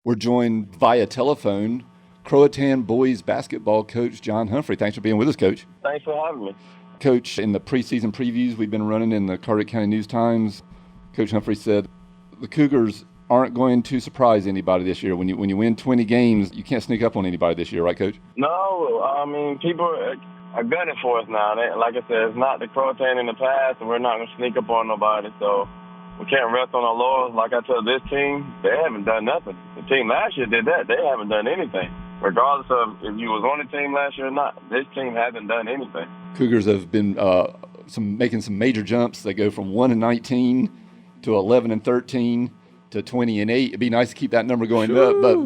We're joined via telephone, Croatan boys basketball coach John Humphrey. Thanks for being with us, Coach. Thanks for having me. Coach, in the preseason previews we've been running in the Carteret County News-Times, Coach Humphrey said the Cougars aren't going to surprise anybody this year. When you win 20 games, you can't sneak up on anybody this year, right, Coach? No, I mean, people are gunning for us now. Like I said, it's not the Croatan in the past, and we're not going to sneak up on nobody. So we can't rest on our laurels. Like I told this team, they haven't done nothing. The team last year did that. They haven't done anything. Regardless of if you was on the team last year or not, this team hasn't done anything. Cougars have been making some major jumps. They go from 1-19 to 11-13 to 20-8. It'd be nice to keep that number going up,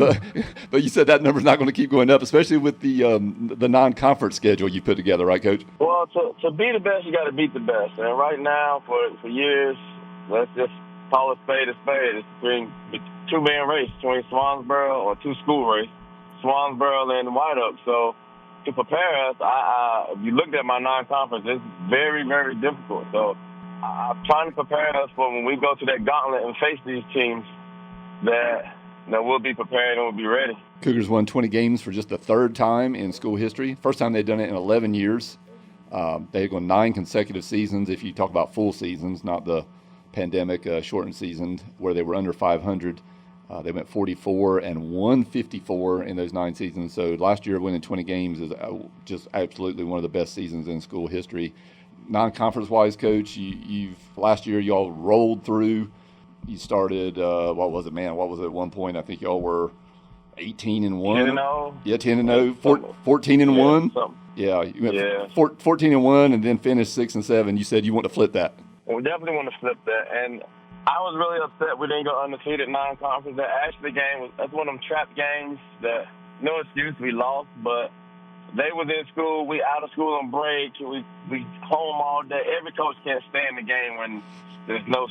but you said that number's not going to keep going up, especially with the non-conference schedule you put together, right, Coach? Well, to be the best, you got to beat the best. And right now, for years, let's just call a spade a spade. It's between a two-man race between Swansboro or two-school race, Swansboro and White Oak. So to prepare us, if you looked at my non-conference, it's very, very difficult. So I'm trying to prepare us for when we go to that gauntlet and face these teams that we'll be prepared and we'll be ready. Cougars won 20 games for just the third time in school history. First time they'd done it in 11 years. They had gone 9 consecutive seasons, if you talk about full seasons, not the pandemic shortened season where they were under 500. They went 44 and won 54 in those 9 seasons. So last year winning 20 games is just absolutely one of the best seasons in school history. Non-conference wise, Coach, last year y'all rolled through. You started what was it at one point? I think y'all were 18-1. 10-0. Yeah, 10-0. 14-1. Yeah, you went 14-1 and then finished 6-7. You said you want to flip that. We definitely want to flip that. And I was really upset we didn't go undefeated non-conference. That actually that's one of them trap games that no excuse, we lost, but they was in school, we out of school on break, we home all day. Every coach can't stand the game when there's no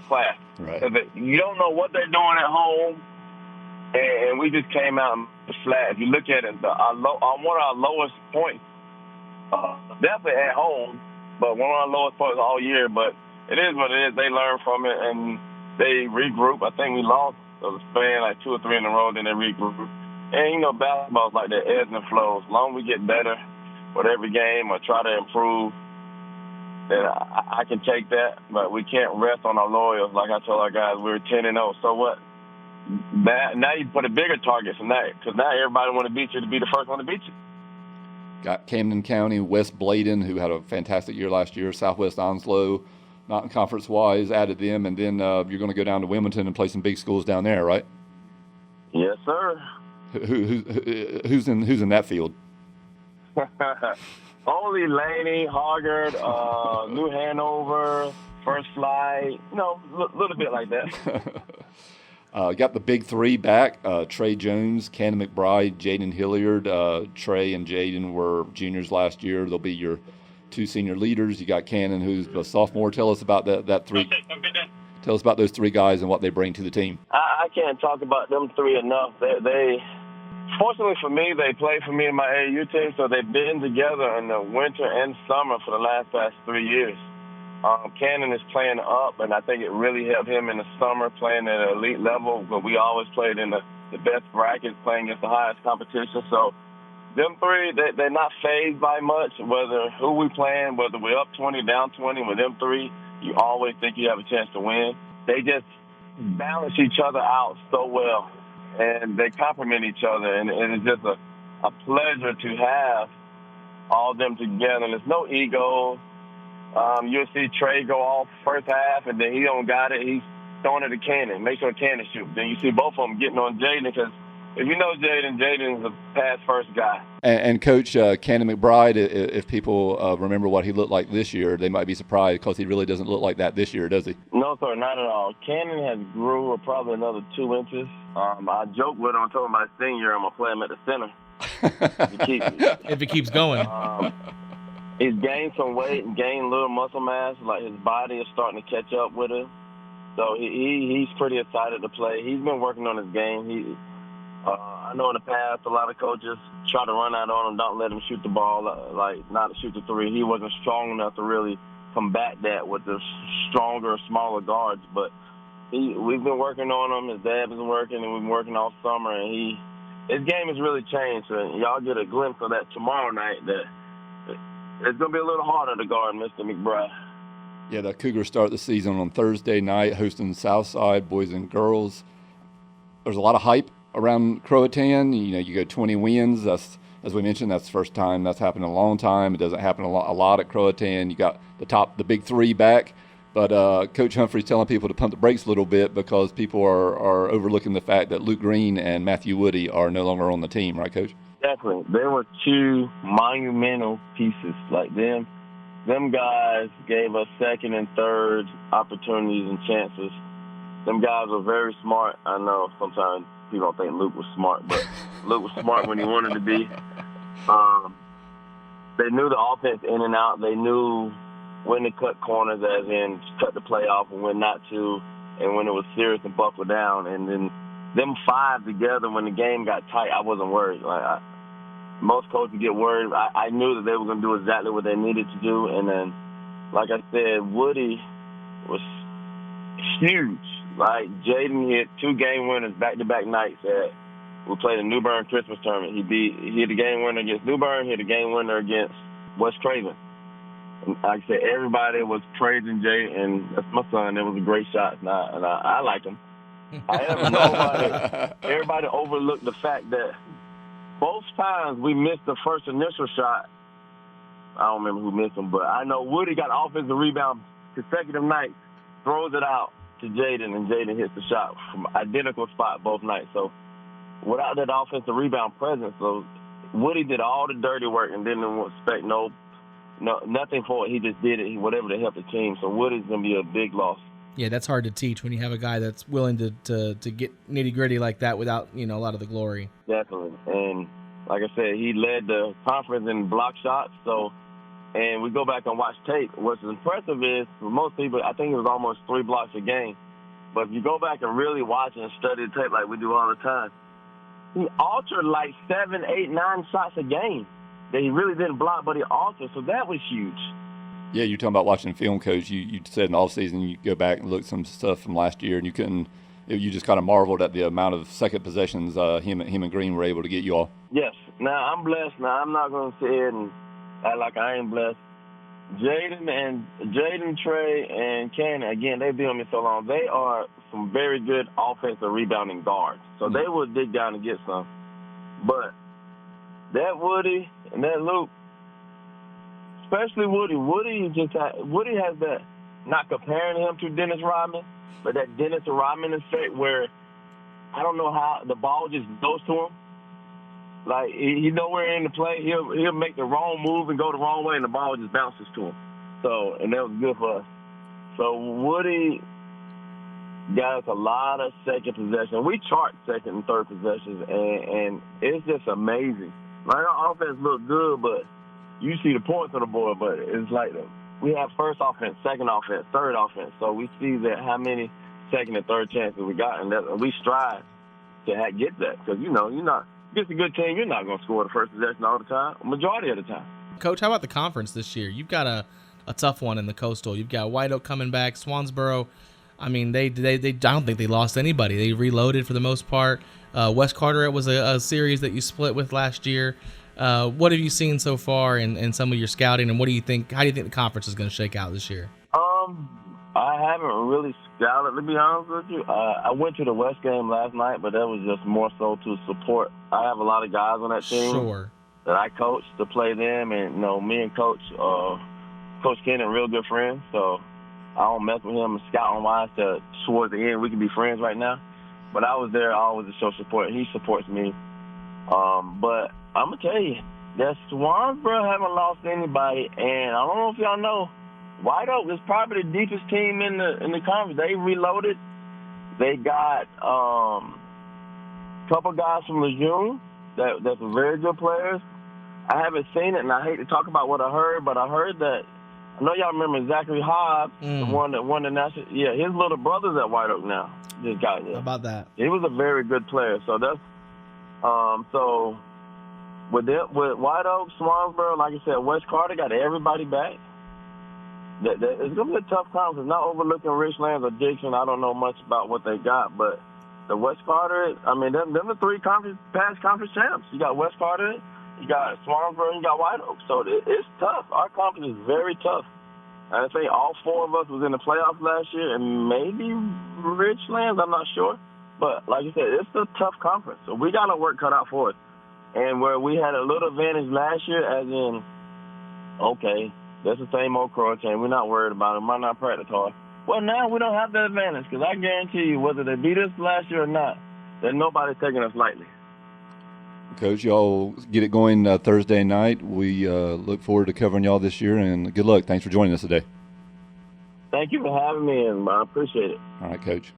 class. Right. You don't know what they're doing at home, and we just came out flat. If you look at it, one of our lowest points, definitely at home, but one of our lowest points all year. But it is what it is. They learn from it, and they regroup. I think we lost the span like 2 or 3 in a row, then they regroup. And, basketball's like that, ebbs and flows. As long as we get better with every game or try to improve, then I can take that. But we can't rest on our laurels. Like I told our guys, we were 10-0. So what? Now you put a bigger target from that, because now everybody want to beat you to be the first one to beat you. Got Camden County, West Bladen, who had a fantastic year last year, Southwest Onslow, not conference-wise, added them, and then you're going to go down to Wilmington and play some big schools down there, right? Yes, sir. Who's in that field? Only Laney, Hoggard, New Hanover, First Flight, little bit like that. Got the big 3 back, Trey Jones, Cannon McBride, Jaden Hilliard. Trey and Jaden were juniors last year. They'll be your 2 senior leaders. You got Cannon, who's a sophomore. Tell us about that 3. Tell us about those 3 guys and what they bring to the team. I can't talk about them 3 enough. They fortunately for me, they played for me in my AAU team, so they've been together in the winter and summer for the past 3 years. Cannon is playing up, and I think it really helped him in the summer playing at an elite level, but we always played in the best brackets, playing against the highest competition. So them 3, they're not fazed by much, who we playing, whether we're up 20, down 20. With them 3, you always think you have a chance to win. They just balance each other out so well, and they complement each other, and it's just a pleasure to have all of them together. And there's no ego. You'll see Trey go off first half, and then he don't got it. He's throwing it to Cannon. Make sure Cannon shoot. Then you see both of them getting on Jaden, because if you know Jaden's a pass-first guy. And Coach, Cannon McBride, if people remember what he looked like this year, they might be surprised because he really doesn't look like that this year, does he? No, sir, not at all. Cannon has grew probably another 2 inches. I joke with him. I told him my senior year I'm going to play him at the center. If it keeps going. He's gained some weight and gained a little muscle mass. Like, his body is starting to catch up with him. So he's pretty excited to play. He's been working on his game. I know in the past a lot of coaches try to run out on him, don't let him shoot the ball, not to shoot the 3. He wasn't strong enough to really combat that with the stronger, smaller guards. But we've been working on him. His dad been working, and we've been working all summer. And his game has really changed. So y'all get a glimpse of that tomorrow night. That it's going to be a little harder to guard Mr. McBride. Yeah, the Cougars start the season on Thursday night, hosting Southside boys and girls. There's a lot of hype around Croatan. You go 20 wins. That's, as we mentioned, that's the first time that's happened in a long time. It doesn't happen a lot at Croatan. You got the big three back. But Coach Humphrey's telling people to pump the brakes a little bit because people are overlooking the fact that Luke Green and Matthew Woody are no longer on the team, right, Coach? Definitely. They were two monumental pieces. Like them guys gave us second and third opportunities and chances. Them guys were very smart. I know sometimes people don't think Luke was smart, but Luke was smart when he wanted to be. They knew the offense in and out. They knew when to cut corners, as in cut the play off, and when not to, and when it was serious and buckle down. And then them five together, when the game got tight, I wasn't worried. Most coaches get worried. I knew that they were going to do exactly what they needed to do. And then, like I said, Woody was huge. Like, Jaden hit 2 game winners back-to-back nights. We played a New Bern Christmas tournament. He hit a game winner against New Bern, hit a game winner against West Craven. And like I said, everybody was praising Jay, and that's my son. It was a great shot, and I like him. Everybody overlooked the fact that both times we missed the first initial shot. I don't remember who missed them, but I know Woody got offensive rebound consecutive nights, throws it out to Jaden, and Jaden hits the shot from identical spot both nights. So without that offensive rebound presence, so Woody did all the dirty work and didn't expect nothing for it. He just did it, whatever to help the team. So Woody's going to be a big loss. Yeah, that's hard to teach when you have a guy that's willing to get nitty-gritty like that without, a lot of the glory. Definitely. And like I said, he led the conference in block shots. So, and we go back and watch tape. What's impressive is, for most people, I think it was almost 3 blocks a game. But if you go back and really watch and study the tape like we do all the time, he altered like 7, 8, 9 shots a game that he really didn't block, but he altered. So that was huge. Yeah, you're talking about watching film, Coach. You said in the offseason you go back and look at some stuff from last year, and you just kind of marveled at the amount of second possessions him and Green were able to get you all. Yes. Now, I'm blessed. Now, I'm not going to sit here and act like I ain't blessed. Jaden, Trey, and Cannon, again, they've been on me so long. They are some very good offensive rebounding guards. So they will dig down and get some. But that Woody and that Luke, especially Woody has that, not comparing him to Dennis Rodman, but that Dennis Rodman effect where I don't know how the ball just goes to him. Like, he's nowhere in the play. He'll make the wrong move and go the wrong way, and the ball just bounces to him. So, and that was good for us. So Woody got us a lot of second possession. We chart second and third possessions, and it's just amazing. Like, our offense looked good, but you see the points on the board, but it's like we have first offense, second offense, third offense. So we see that how many second and third chances we got, and we strive to get that. Because, you're not – against a good team, you're not going to score the first possession all the time, majority of the time. Coach, how about the conference this year? You've got a tough one in the Coastal. You've got White Oak coming back, Swansboro. I mean, they I don't think they lost anybody. They reloaded for the most part. West Carteret was a series that you split with last year. What have you seen so far in some of your scouting, and what do you think? How do you think the conference is going to shake out this year? I haven't really scouted, to be honest with you. I went to the West game last night, but that was just more so to support. I have a lot of guys on that team that I coach to play them, and me and Coach Ken are real good friends, so I don't mess with him scouting-wise towards the end. We can be friends right now. But I was there always to show support. He supports me. But I'm going to tell you, that Swansboro haven't lost anybody, and I don't know if y'all know, White Oak is probably the deepest team in the conference. They reloaded. They got a couple guys from Lejeune that's very good players. I haven't seen it, and I hate to talk about what I heard, but I heard that I know y'all remember Zachary Hobbs, the one that won the national. Yeah, his little brother's at White Oak now. Just got there. How about that? He was a very good player. So that's so with White Oak, Swansboro, like I said, West Carter got everybody back. it's going to be a tough conference. Not overlooking Richlands or Dixon. I don't know much about what they got, but the West Carteret, I mean, them the three past conference champs. You got West Carteret, you got Swansboro, and you got White Oak. So it's tough. Our conference is very tough. And I think all four of us was in the playoffs last year, and maybe Richlands, I'm not sure. But like you said, it's a tough conference. So we got our work cut out for us. And where we had a little advantage last year, as in, okay, that's the same old Croatan. We're not worried about it. Might not practice hard. Well, now we don't have that advantage because I guarantee you, whether they beat us last year or not, that nobody's taking us lightly. Coach, y'all get it going Thursday night. We look forward to covering y'all this year, and good luck. Thanks for joining us today. Thank you for having me, and I appreciate it. All right, Coach.